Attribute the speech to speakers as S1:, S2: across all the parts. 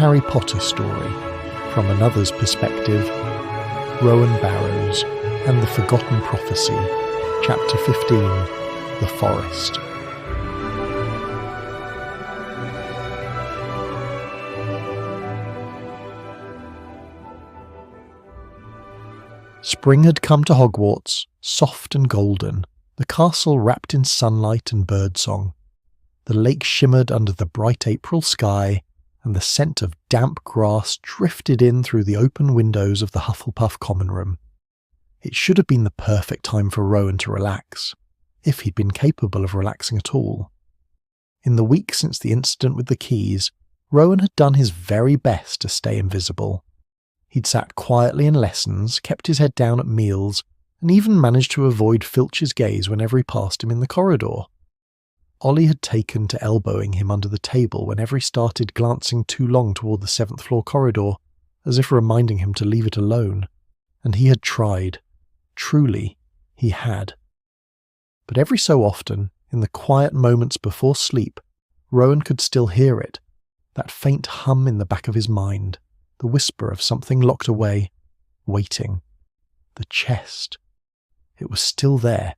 S1: Harry Potter story, from another's perspective, Rowan Barrows and the Forgotten Prophecy, Chapter 15, The Forest. Spring had come to Hogwarts, soft and golden, the castle wrapped in sunlight and birdsong. The lake shimmered under the bright April sky, and the scent of damp grass drifted in through the open windows of the Hufflepuff common room. It should have been the perfect time for Rowan to relax, if he'd been capable of relaxing at all. In the week since the incident with the keys, Rowan had done his very best to stay invisible. He'd sat quietly in lessons, kept his head down at meals, and even managed to avoid Filch's gaze whenever he passed him in the corridor. Ollie had taken to elbowing him under the table whenever he started glancing too long toward the 7th floor corridor, as if reminding him to leave it alone, and he had tried. Truly, he had. But every so often, in the quiet moments before sleep, Rowan could still hear it, that faint hum in the back of his mind, the whisper of something locked away, waiting. The chest. It was still there,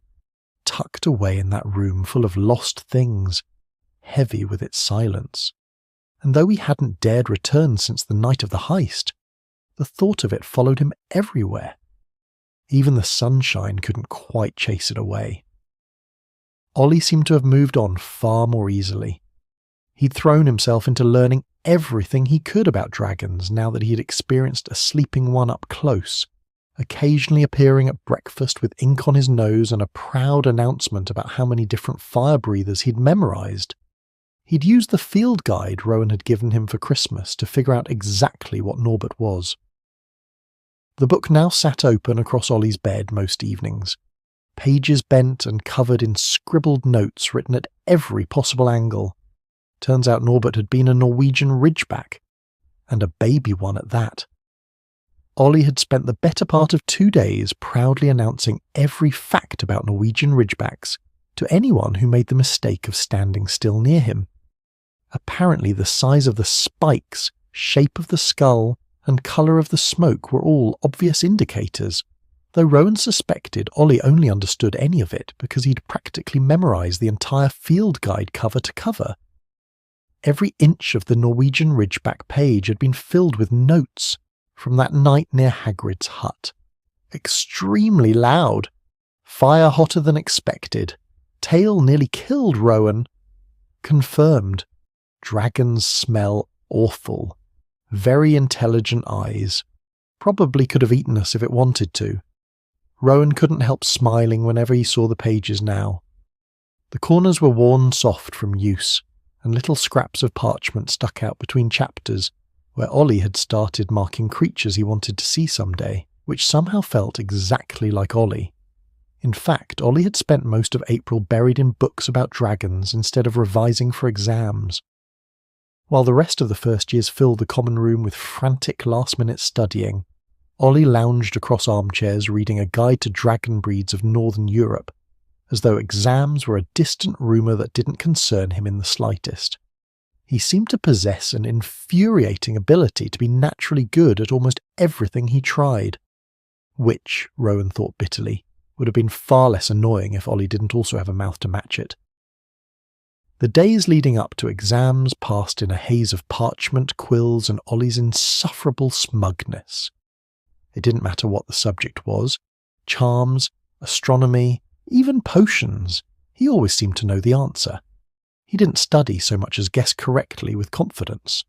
S1: tucked away in that room full of lost things, heavy with its silence. And though he hadn't dared return since the night of the heist, the thought of it followed him everywhere. Even the sunshine couldn't quite chase it away. Ollie seemed to have moved on far more easily. He'd thrown himself into learning everything he could about dragons now that he had experienced a sleeping one up close, occasionally appearing at breakfast with ink on his nose and a proud announcement about how many different fire breathers he'd memorised. He'd used the field guide Rowan had given him for Christmas to figure out exactly what Norbert was. The book now sat open across Ollie's bed most evenings, pages bent and covered in scribbled notes written at every possible angle. Turns out Norbert had been a Norwegian ridgeback, and a baby one at that. Ollie had spent the better part of 2 days proudly announcing every fact about Norwegian ridgebacks to anyone who made the mistake of standing still near him. Apparently the size of the spikes, shape of the skull, and colour of the smoke were all obvious indicators, though Rowan suspected Ollie only understood any of it because he'd practically memorised the entire field guide cover to cover. Every inch of the Norwegian ridgeback page had been filled with notes from that night near Hagrid's hut. Extremely loud. Fire hotter than expected. Tail nearly killed Rowan. Confirmed. Dragons smell awful. Very intelligent eyes. Probably could have eaten us if it wanted to. Rowan couldn't help smiling whenever he saw the pages now. The corners were worn soft from use, and little scraps of parchment stuck out between chapters, where Ollie had started marking creatures he wanted to see someday, which somehow felt exactly like Ollie. In fact, Ollie had spent most of April buried in books about dragons instead of revising for exams. While the rest of the first years filled the common room with frantic last-minute studying, Ollie lounged across armchairs reading a guide to dragon breeds of Northern Europe, as though exams were a distant rumour that didn't concern him in the slightest. He seemed to possess an infuriating ability to be naturally good at almost everything he tried, which, Rowan thought bitterly, would have been far less annoying if Ollie didn't also have a mouth to match it. The days leading up to exams passed in a haze of parchment, quills, and Ollie's insufferable smugness. It didn't matter what the subject was. Charms, astronomy, even potions. He always seemed to know the answer. He didn't study so much as guess correctly with confidence.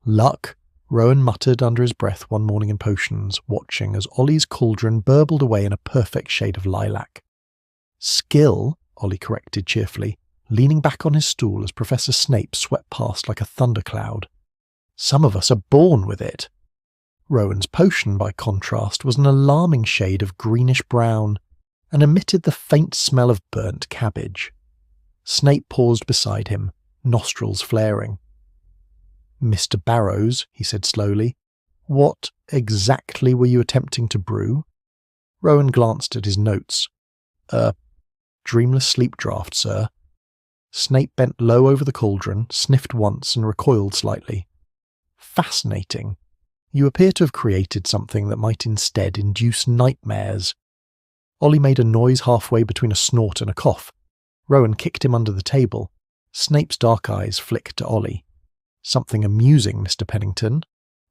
S1: Luck, Rowan muttered under his breath one morning in potions, watching as Ollie's cauldron burbled away in a perfect shade of lilac. Skill, Ollie corrected cheerfully, leaning back on his stool as Professor Snape swept past like a thundercloud. Some of us are born with it. Rowan's potion, by contrast, was an alarming shade of greenish-brown, and emitted the faint smell of burnt cabbage. Snape paused beside him, nostrils flaring. "Mr. Barrows," he said slowly, "what exactly were you attempting to brew?" Rowan glanced at his notes. Dreamless sleep draught, sir." Snape bent low over the cauldron, sniffed once and recoiled slightly. Fascinating. You appear to have created something that might instead induce nightmares." Ollie made a noise halfway between a snort and a cough. Rowan kicked him under the table. Snape's dark eyes flicked to Ollie. "Something amusing, Mr. Pennington?"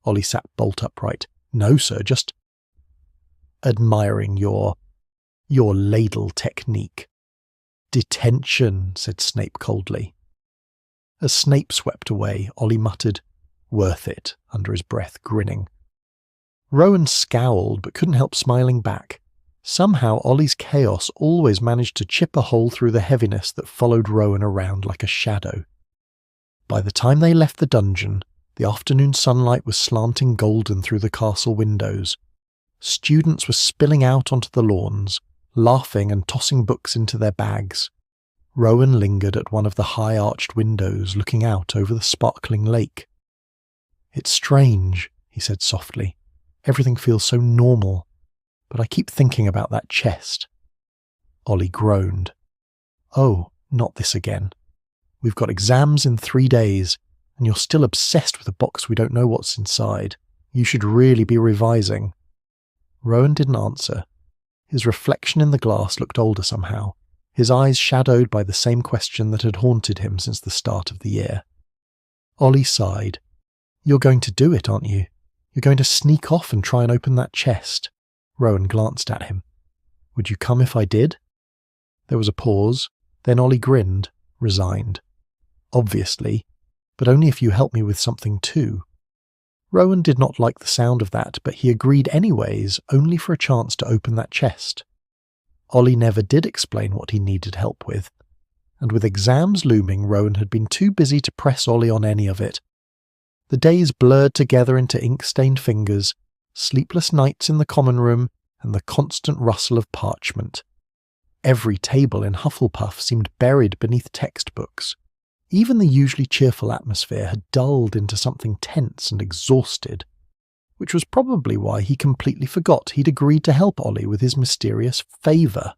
S1: Ollie sat bolt upright. "No, sir, just admiring your ladle technique." "Detention," said Snape coldly. As Snape swept away, Ollie muttered, "Worth it," under his breath, grinning. Rowan scowled but couldn't help smiling back. Somehow Ollie's chaos always managed to chip a hole through the heaviness that followed Rowan around like a shadow. By the time they left the dungeon, the afternoon sunlight was slanting golden through the castle windows. Students were spilling out onto the lawns, laughing and tossing books into their bags. Rowan lingered at one of the high-arched windows looking out over the sparkling lake. "It's strange," he said softly. "Everything feels so normal, but I keep thinking about that chest." Ollie groaned. "Oh, not this again. We've got exams in 3 days, and you're still obsessed with a box we don't know what's inside. You should really be revising." Rowan didn't answer. His reflection in the glass looked older somehow, his eyes shadowed by the same question that had haunted him since the start of the year. Ollie sighed. "You're going to do it, aren't you? You're going to sneak off and try and open that chest." Rowan glanced at him. "Would you come if I did?" There was a pause, then Ollie grinned, resigned. "Obviously, but only if you help me with something too." Rowan did not like the sound of that, but he agreed anyways, only for a chance to open that chest. Ollie never did explain what he needed help with, and with exams looming, Rowan had been too busy to press Ollie on any of it. The days blurred together into ink-stained fingers, sleepless nights in the common room, and the constant rustle of parchment. Every table in Hufflepuff seemed buried beneath textbooks. Even the usually cheerful atmosphere had dulled into something tense and exhausted, which was probably why he completely forgot he'd agreed to help Ollie with his mysterious favour.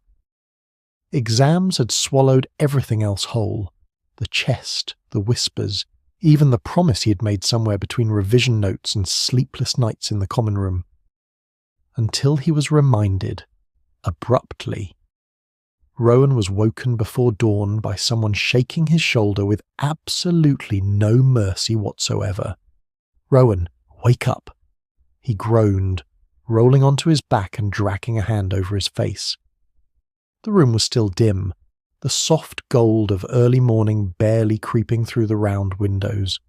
S1: Exams had swallowed everything else whole. The chest, the whispers, even the promise he had made somewhere between revision notes and sleepless nights in the common room. Until he was reminded, abruptly. Rowan was woken before dawn by someone shaking his shoulder with absolutely no mercy whatsoever. "Rowan, wake up!" He groaned, rolling onto his back and dragging a hand over his face. The room was still dim, the soft gold of early morning barely creeping through the round windows.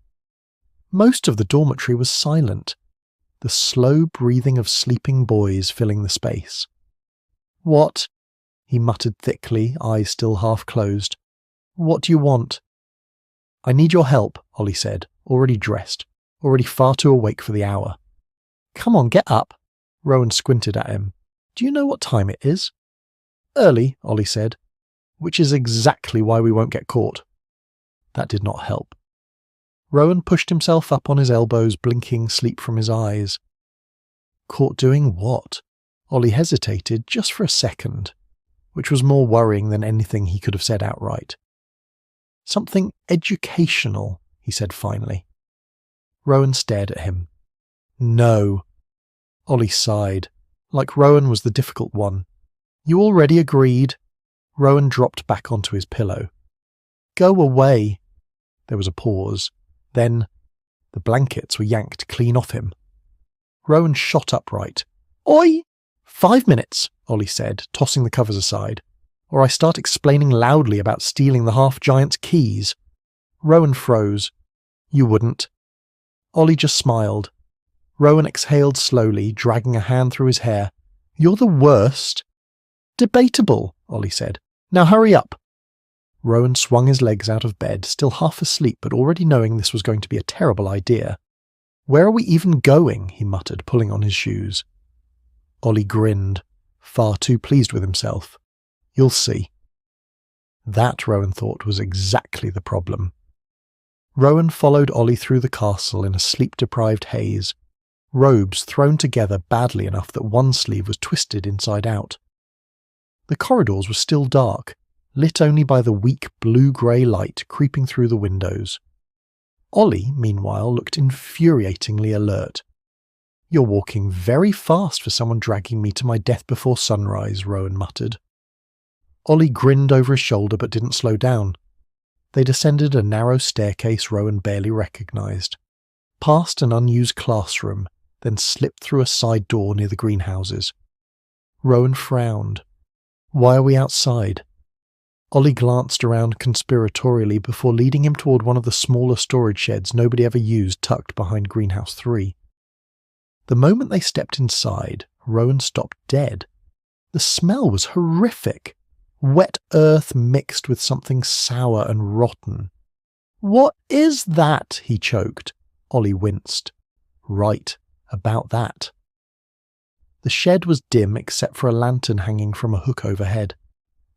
S1: Most of the dormitory was silent, the slow breathing of sleeping boys filling the space. "What?" he muttered thickly, eyes still half closed. "What do you want?" "I need your help," Ollie said, already dressed, already far too awake for the hour. "Come on, get up." Rowan squinted at him. "Do you know what time it is?" "Early," Ollie said, "which is exactly why we won't get caught." That did not help. Rowan pushed himself up on his elbows, blinking sleep from his eyes. Caught doing what? Ollie hesitated just for a second, which was more worrying than anything he could have said outright. "Something educational," he said finally. Rowan stared at him. "No." Ollie sighed, like Rowan was the difficult one. "You already agreed." Rowan dropped back onto his pillow. "Go away." There was a pause. Then the blankets were yanked clean off him. Rowan shot upright. "Oi!" "5 minutes," Ollie said, tossing the covers aside, "or I start explaining loudly about stealing the half-giant's keys." Rowan froze. "You wouldn't." Ollie just smiled. Rowan exhaled slowly, dragging a hand through his hair. "You're the worst." "Debatable," Ollie said. "Now hurry up." Rowan swung his legs out of bed, still half asleep but already knowing this was going to be a terrible idea. "Where are we even going?" he muttered, pulling on his shoes. Ollie grinned, far too pleased with himself. "You'll see." That, Rowan thought, was exactly the problem. Rowan followed Ollie through the castle in a sleep-deprived haze, robes thrown together badly enough that one sleeve was twisted inside out. The corridors were still dark, lit only by the weak blue-grey light creeping through the windows. Ollie, meanwhile, looked infuriatingly alert. "You're walking very fast for someone dragging me to my death before sunrise," Rowan muttered. Ollie grinned over his shoulder but didn't slow down. They descended a narrow staircase Rowan barely recognised, past an unused classroom, then slipped through a side door near the greenhouses. Rowan frowned. "Why are we outside?" Ollie glanced around conspiratorially before leading him toward one of the smaller storage sheds nobody ever used tucked behind Greenhouse 3. The moment they stepped inside, Rowan stopped dead. The smell was horrific. Wet earth mixed with something sour and rotten. "What is that?" he choked. Ollie winced. "Right, about that." The shed was dim except for a lantern hanging from a hook overhead.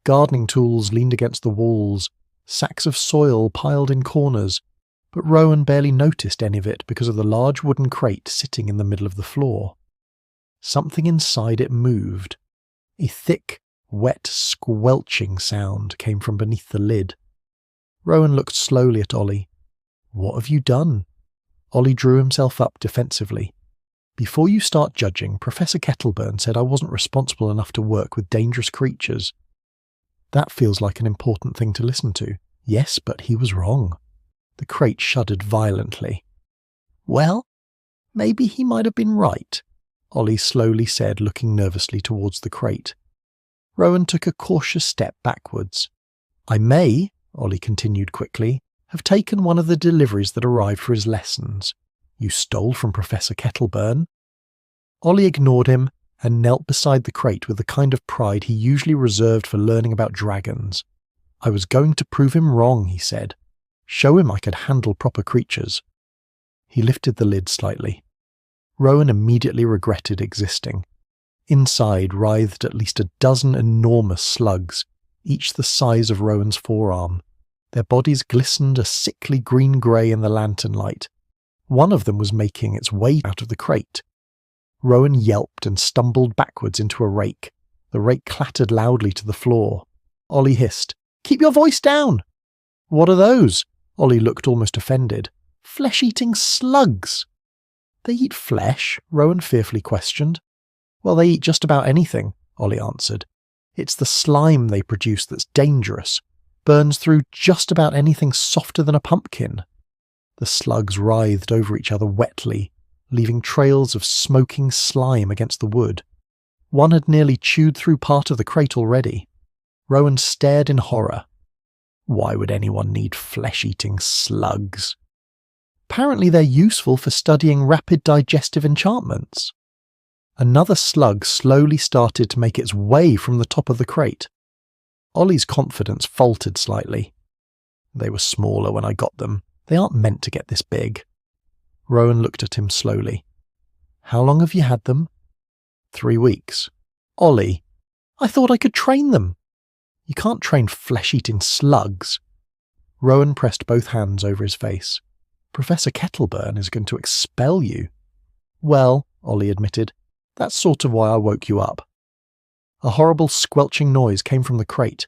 S1: Gardening tools leaned against the walls, sacks of soil piled in corners, but Rowan barely noticed any of it because of the large wooden crate sitting in the middle of the floor. Something inside it moved. A thick, wet, squelching sound came from beneath the lid. Rowan looked slowly at Ollie. "What have you done?" Ollie drew himself up defensively. "Before you start judging, Professor Kettleburn said I wasn't responsible enough to work with dangerous creatures." That feels like an important thing to listen to. Yes, but he was wrong. The crate shuddered violently. "Well, maybe he might have been right," Ollie slowly said, looking nervously towards the crate. Rowan took a cautious step backwards. "I may," Ollie continued quickly, "have taken one of the deliveries that arrived for his lessons. You stole from Professor Kettleburn." Ollie ignored him and knelt beside the crate with the kind of pride he usually reserved for learning about dragons. "I was going to prove him wrong," he said. "Show him I could handle proper creatures." He lifted the lid slightly. Rowan immediately regretted existing. Inside writhed at least a dozen enormous slugs, each the size of Rowan's forearm. Their bodies glistened a sickly green-grey in the lantern light. One of them was making its way out of the crate. Rowan yelped and stumbled backwards into a rake. The rake clattered loudly to the floor. Ollie hissed, "Keep your voice down!" "What are those?" Ollie looked almost offended. "Flesh-eating slugs." "They eat flesh?" Rowan fearfully questioned. "Well, they eat just about anything," Ollie answered. "It's the slime they produce that's dangerous. Burns through just about anything softer than a pumpkin." The slugs writhed over each other wetly, leaving trails of smoking slime against the wood. One had nearly chewed through part of the crate already. Rowan stared in horror. Why would anyone need flesh-eating slugs? Apparently they're useful for studying rapid digestive enchantments. Another slug slowly started to make its way from the top of the crate. Ollie's confidence faltered slightly. "They were smaller when I got them. They aren't meant to get this big." Rowan looked at him slowly. "How long have you had them?" 3 weeks. "Ollie, I thought I could train them." "You can't train flesh-eating slugs." Rowan pressed both hands over his face. "Professor Kettleburn is going to expel you." "Well," Ollie admitted, "that's sort of why I woke you up." A horrible squelching noise came from the crate.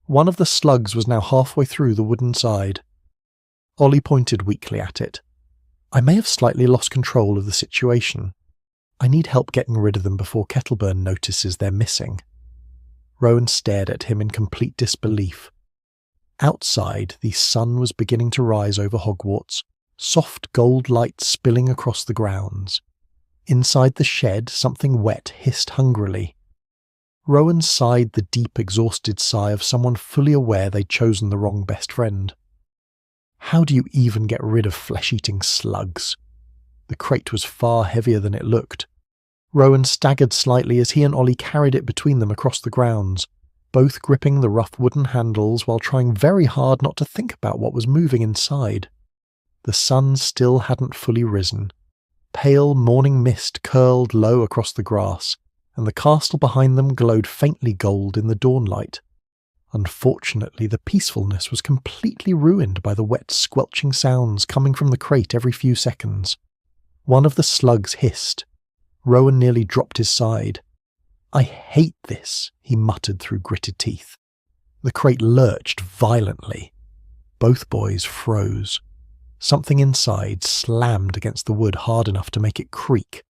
S1: One of the slugs was now halfway through the wooden side. Ollie pointed weakly at it. "I may have slightly lost control of the situation. I need help getting rid of them before Kettleburn notices they're missing." Rowan stared at him in complete disbelief. Outside, the sun was beginning to rise over Hogwarts, soft gold light spilling across the grounds. Inside the shed, something wet hissed hungrily. Rowan sighed the deep, exhausted sigh of someone fully aware they'd chosen the wrong best friend. How do you even get rid of flesh-eating slugs? The crate was far heavier than it looked. Rowan staggered slightly as he and Ollie carried it between them across the grounds, both gripping the rough wooden handles while trying very hard not to think about what was moving inside. The sun still hadn't fully risen. Pale morning mist curled low across the grass, and the castle behind them glowed faintly gold in the dawnlight. Unfortunately, the peacefulness was completely ruined by the wet, squelching sounds coming from the crate every few seconds. One of the slugs hissed. Rowan nearly dropped his side. "I hate this," he muttered through gritted teeth. The crate lurched violently. Both boys froze. Something inside slammed against the wood hard enough to make it creak.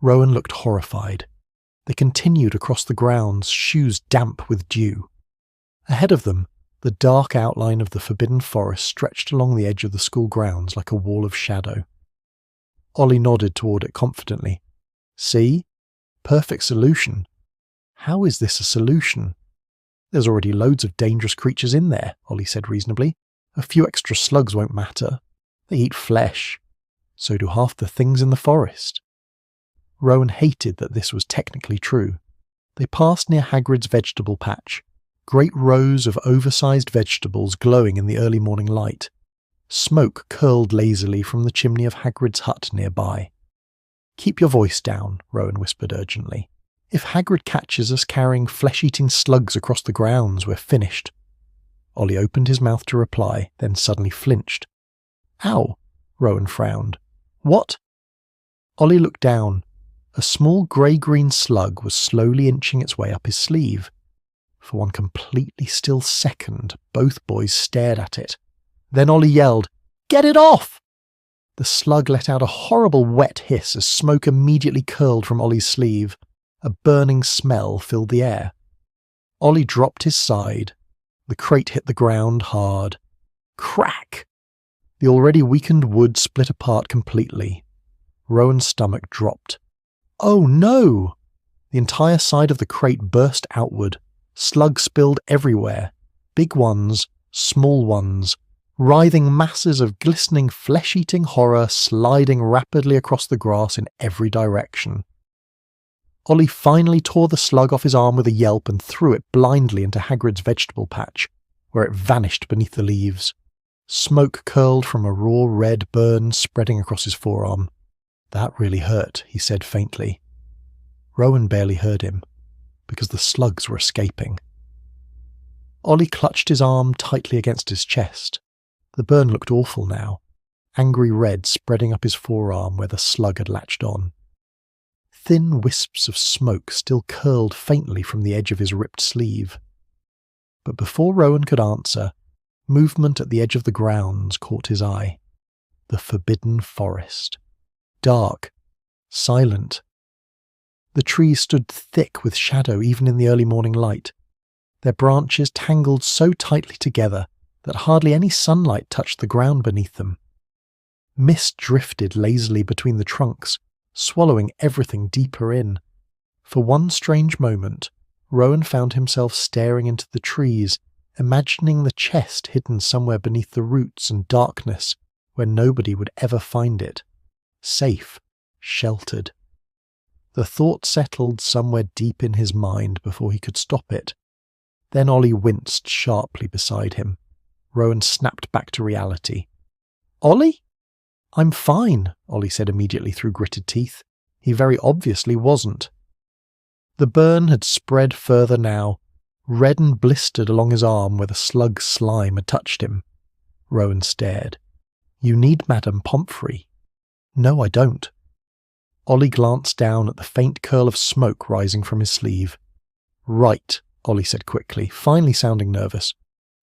S1: Rowan looked horrified. They continued across the grounds, shoes damp with dew. Ahead of them, the dark outline of the forbidden forest stretched along the edge of the school grounds like a wall of shadow. Ollie nodded toward it confidently. See? Perfect solution. How is this a solution? There's already loads of dangerous creatures in there, Ollie said reasonably. A few extra slugs won't matter. They eat flesh. So do half the things in the forest. Rowan hated that this was technically true. They passed near Hagrid's vegetable patch, great rows of oversized vegetables glowing in the early morning light. Smoke curled lazily from the chimney of Hagrid's hut nearby. Keep your voice down, Rowan whispered urgently. If Hagrid catches us carrying flesh-eating slugs across the grounds, we're finished. Ollie opened his mouth to reply, then suddenly flinched. Ow, Rowan frowned. What? Ollie looked down. A small grey-green slug was slowly inching its way up his sleeve. For one completely still second, both boys stared at it. Then Ollie yelled, "Get it off!" The slug let out a horrible wet hiss as smoke immediately curled from Ollie's sleeve. A burning smell filled the air. Ollie dropped his side. The crate hit the ground hard. Crack! The already weakened wood split apart completely. Rowan's stomach dropped. Oh no! The entire side of the crate burst outward. Slugs spilled everywhere. Big ones, small ones, writhing masses of glistening flesh-eating horror sliding rapidly across the grass in every direction. Ollie finally tore the slug off his arm with a yelp and threw it blindly into Hagrid's vegetable patch, where it vanished beneath the leaves. Smoke curled from a raw red burn spreading across his forearm. That really hurt, he said faintly. Rowan barely heard him, because the slugs were escaping. Ollie clutched his arm tightly against his chest. The burn looked awful now, angry red spreading up his forearm where the slug had latched on. Thin wisps of smoke still curled faintly from the edge of his ripped sleeve. But before Rowan could answer, movement at the edge of the grounds caught his eye. The forbidden forest. Dark. Silent. The trees stood thick with shadow even in the early morning light. Their branches tangled so tightly together that hardly any sunlight touched the ground beneath them. Mist drifted lazily between the trunks, swallowing everything deeper in. For one strange moment, Rowan found himself staring into the trees, imagining the chest hidden somewhere beneath the roots and darkness where nobody would ever find it. Safe, sheltered. The thought settled somewhere deep in his mind before he could stop it. Then Ollie winced sharply beside him. Rowan snapped back to reality. Ollie? I'm fine, Ollie said immediately through gritted teeth. He very obviously wasn't. The burn had spread further now, red and blistered along his arm where the slug's slime had touched him. Rowan stared. You need Madame Pomfrey. No, I don't. Ollie glanced down at the faint curl of smoke rising from his sleeve. Right, Ollie said quickly, finally sounding nervous.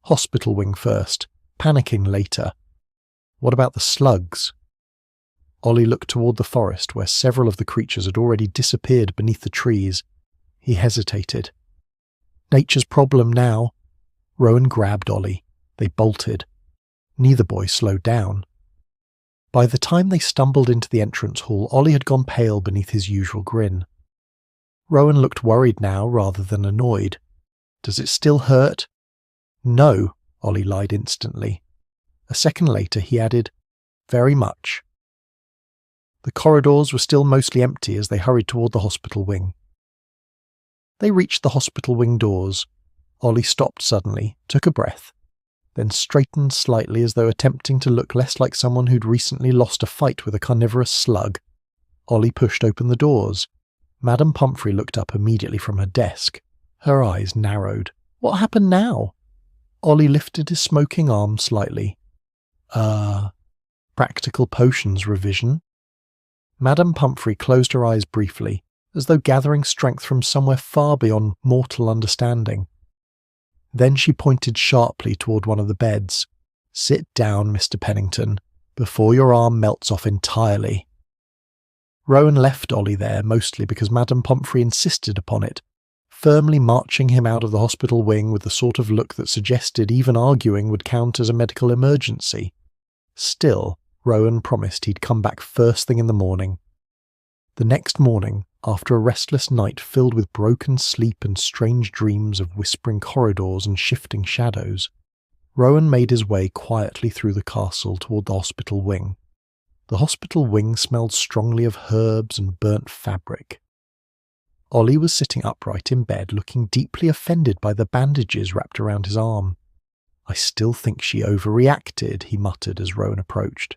S1: Hospital wing first, panicking later. What about the slugs? Ollie looked toward the forest where several of the creatures had already disappeared beneath the trees. He hesitated. Nature's problem now. Rowan grabbed Ollie. They bolted. Neither boy slowed down. By the time they stumbled into the entrance hall, Ollie had gone pale beneath his usual grin. Rowan looked worried now rather than annoyed. Does it still hurt? No, Ollie lied instantly. A second later he added, very much. The corridors were still mostly empty as they hurried toward the hospital wing. They reached the hospital wing doors. Ollie stopped suddenly, took a breath, then straightened slightly as though attempting to look less like someone who'd recently lost a fight with a carnivorous slug. Ollie pushed open the doors. Madame Pomfrey looked up immediately from her desk. Her eyes narrowed. What happened now? Ollie lifted his smoking arm slightly. Practical potions revision. Madame Pomfrey closed her eyes briefly, as though gathering strength from somewhere far beyond mortal understanding. Then she pointed sharply toward one of the beds. Sit down, Mr. Pennington. before your arm melts off entirely." Rowan left Ollie there mostly because Madame Pomfrey insisted upon it, firmly marching him out of the hospital wing with the sort of look that suggested even arguing would count as a medical emergency. Still, Rowan promised he'd come back first thing in the morning. The next morning, after a restless night filled with broken sleep and strange dreams of whispering corridors and shifting shadows, Rowan made his way quietly through the castle toward the hospital wing. The hospital wing smelled strongly of herbs and burnt fabric. Ollie was sitting upright in bed, looking deeply offended by the bandages wrapped around his arm. "I still think she overreacted," he muttered as Rowan approached.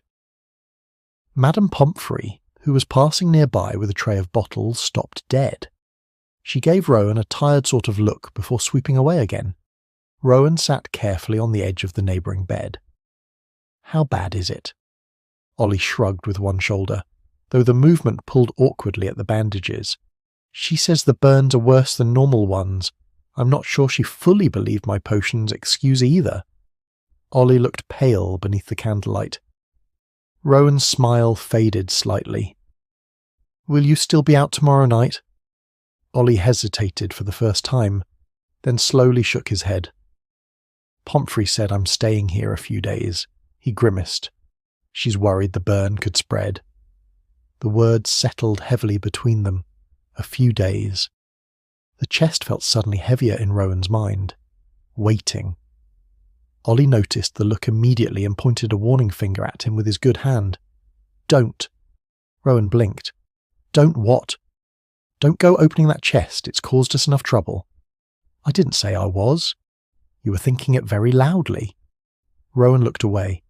S1: Madame Pomfrey, who was passing nearby with a tray of bottles, stopped dead. She gave Rowan a tired sort of look before sweeping away again. Rowan sat carefully on the edge of the neighbouring bed. "How bad is it?" Ollie shrugged with one shoulder, though the movement pulled awkwardly at the bandages. "She says the burns are worse than normal ones. I'm not sure she fully believed my potion's excuse either." Ollie looked pale beneath the candlelight. Rowan's smile faded slightly. "Will you still be out tomorrow night?" Ollie hesitated for the first time, then slowly shook his head. "Pomfrey said I'm staying here a few days." He grimaced. "She's worried the burn could spread." The words settled heavily between them. A few days. The chest felt suddenly heavier in Rowan's mind. Waiting. Ollie noticed the look immediately and pointed a warning finger at him with his good hand. "Don't." Rowan blinked. "Don't what?" "Don't go opening that chest. It's caused us enough trouble." "I didn't say I was." "You were thinking it very loudly." Rowan looked away.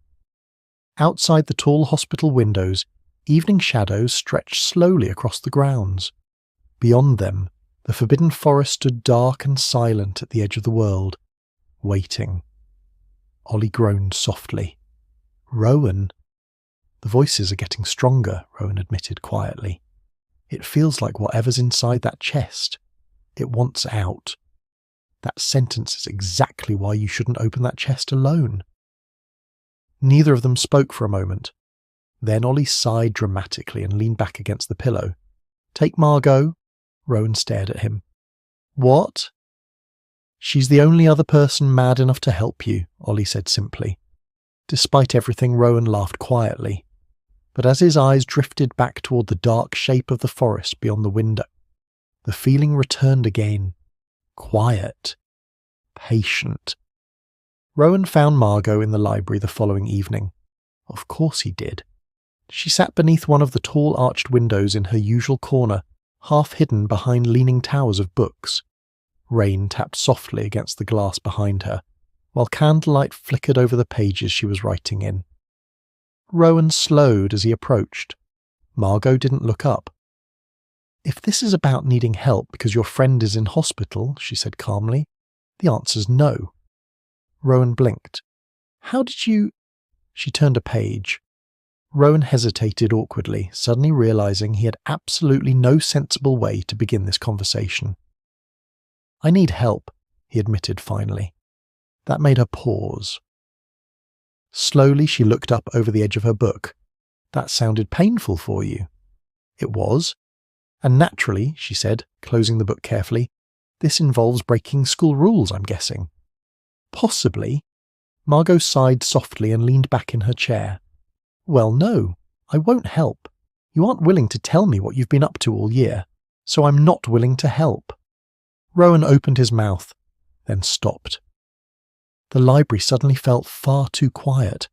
S1: Outside the tall hospital windows, evening shadows stretched slowly across the grounds. Beyond them, the forbidden forest stood dark and silent at the edge of the world, waiting. Ollie groaned softly. "Rowan?" "The voices are getting stronger," Rowan admitted quietly. "It feels like whatever's inside that chest. It wants out. That sentence is exactly why you shouldn't open that chest alone." Neither of them spoke for a moment. Then Ollie sighed dramatically and leaned back against the pillow. "Take Margot?" Rowan stared at him. "What?" "She's the only other person mad enough to help you," Ollie said simply. Despite everything, Rowan laughed quietly. But as his eyes drifted back toward the dark shape of the forest beyond the window, the feeling returned again. Quiet. Patient. Rowan found Margot in the library the following evening. Of course he did. She sat beneath one of the tall arched windows in her usual corner, half hidden behind leaning towers of books. Rain tapped softly against the glass behind her, while candlelight flickered over the pages she was writing in. Rowan slowed as he approached. Margot didn't look up. "If this is about needing help because your friend is in hospital," she said calmly, "the answer's no." Rowan blinked. "How did you—" She turned a page. Rowan hesitated awkwardly, suddenly realizing he had absolutely no sensible way to begin this conversation. "I need help," he admitted finally. That made her pause. Slowly she looked up over the edge of her book. "That sounded painful for you." "It was. And naturally," she said, closing the book carefully, "this involves breaking school rules, I'm guessing." "Possibly." Margot sighed softly and leaned back in her chair. "Well, no, I won't help. You aren't willing to tell me what you've been up to all year, so I'm not willing to help." Rowan opened his mouth, then stopped. The library suddenly felt far too quiet.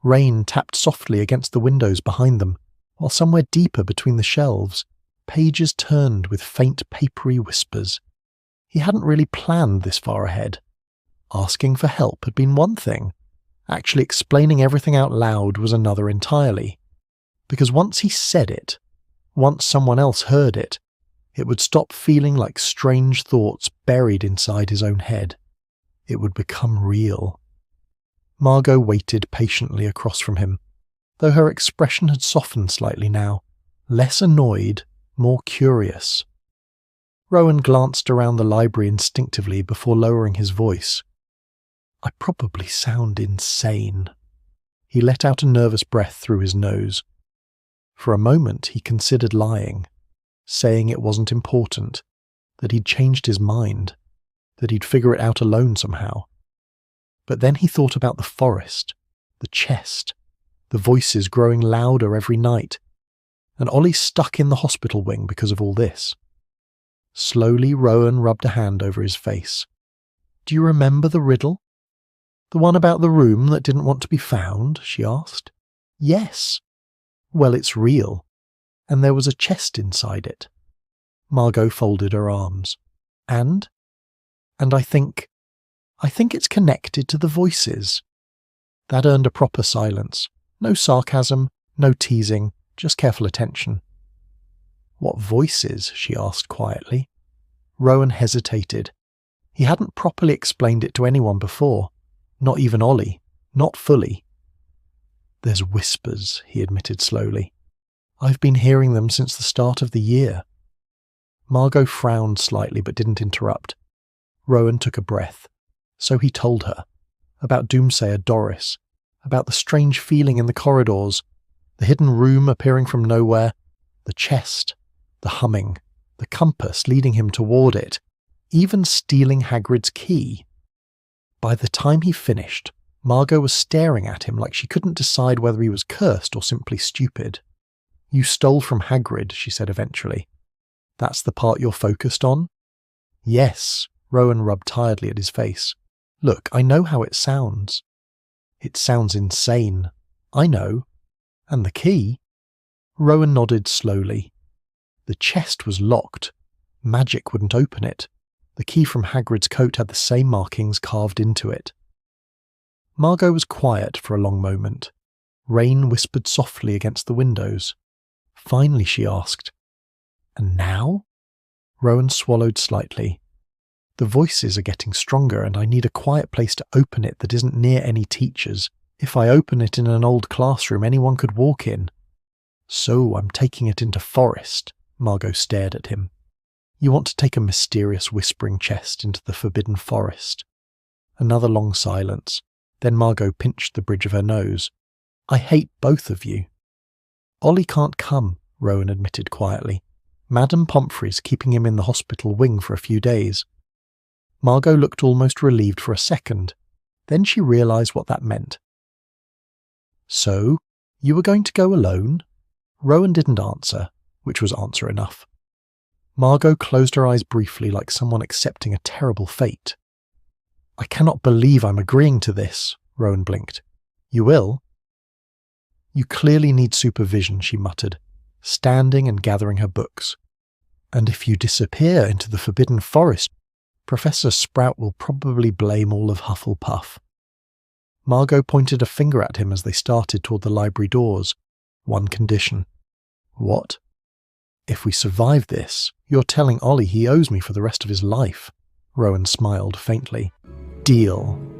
S1: Rain tapped softly against the windows behind them, while somewhere deeper between the shelves, pages turned with faint papery whispers. He hadn't really planned this far ahead. Asking for help had been one thing. Actually explaining everything out loud was another entirely. Because once he said it, once someone else heard it, it would stop feeling like strange thoughts buried inside his own head. It would become real. Margot waited patiently across from him, though her expression had softened slightly now, less annoyed, more curious. Rowan glanced around the library instinctively before lowering his voice. "I probably sound insane." He let out a nervous breath through his nose. For a moment he considered lying, saying it wasn't important, that he'd changed his mind, that he'd figure it out alone somehow. But then he thought about the forest, the chest, the voices growing louder every night, and Ollie stuck in the hospital wing because of all this. Slowly Rowan rubbed a hand over his face. "Do you remember the riddle? The one about the room that didn't want to be found?" she asked. "Yes." "Well, it's real. And there was a chest inside it." Margot folded her arms. And I think it's connected to the voices." That earned a proper silence. No sarcasm, no teasing, just careful attention. "What voices?" she asked quietly. Rowan hesitated. He hadn't properly explained it to anyone before, not even Ollie, not fully. "There's whispers," he admitted slowly. "I've been hearing them since the start of the year." Margot frowned slightly but didn't interrupt. Rowan took a breath. So he told her. About doomsayer Doris. About the strange feeling in the corridors. The hidden room appearing from nowhere. The chest. The humming. The compass leading him toward it. Even stealing Hagrid's key. By the time he finished, Margot was staring at him like she couldn't decide whether he was cursed or simply stupid. "You stole from Hagrid," she said eventually. "That's the part you're focused on?" "Yes." Rowan rubbed tiredly at his face. "Look, I know how it sounds." "It sounds insane." "I know." "And the key?" Rowan nodded slowly. "The chest was locked. Magic wouldn't open it. The key from Hagrid's coat had the same markings carved into it." Margot was quiet for a long moment. Rain whispered softly against the windows. Finally she asked, "And now?" Rowan swallowed slightly. "The voices are getting stronger and I need a quiet place to open it that isn't near any teachers. If I open it in an old classroom, anyone could walk in." "So I'm taking it into forest." Margot stared at him. "You want to take a mysterious whispering chest into the forbidden forest." Another long silence. Then Margot pinched the bridge of her nose. "I hate both of you." "Ollie can't come," Rowan admitted quietly. "Madame Pomfrey's keeping him in the hospital wing for a few days." Margot looked almost relieved for a second. Then she realised what that meant. "So, you were going to go alone?" Rowan didn't answer, which was answer enough. Margot closed her eyes briefly like someone accepting a terrible fate. "I cannot believe I'm agreeing to this," Rowan blinked. "You will?" "You clearly need supervision," she muttered, standing and gathering her books. "And if you disappear into the forbidden forest, Professor Sprout will probably blame all of Hufflepuff." Margot pointed a finger at him as they started toward the library doors. "One condition." "What?" "If we survive this, you're telling Ollie he owes me for the rest of his life." Rowan smiled faintly. "Deal."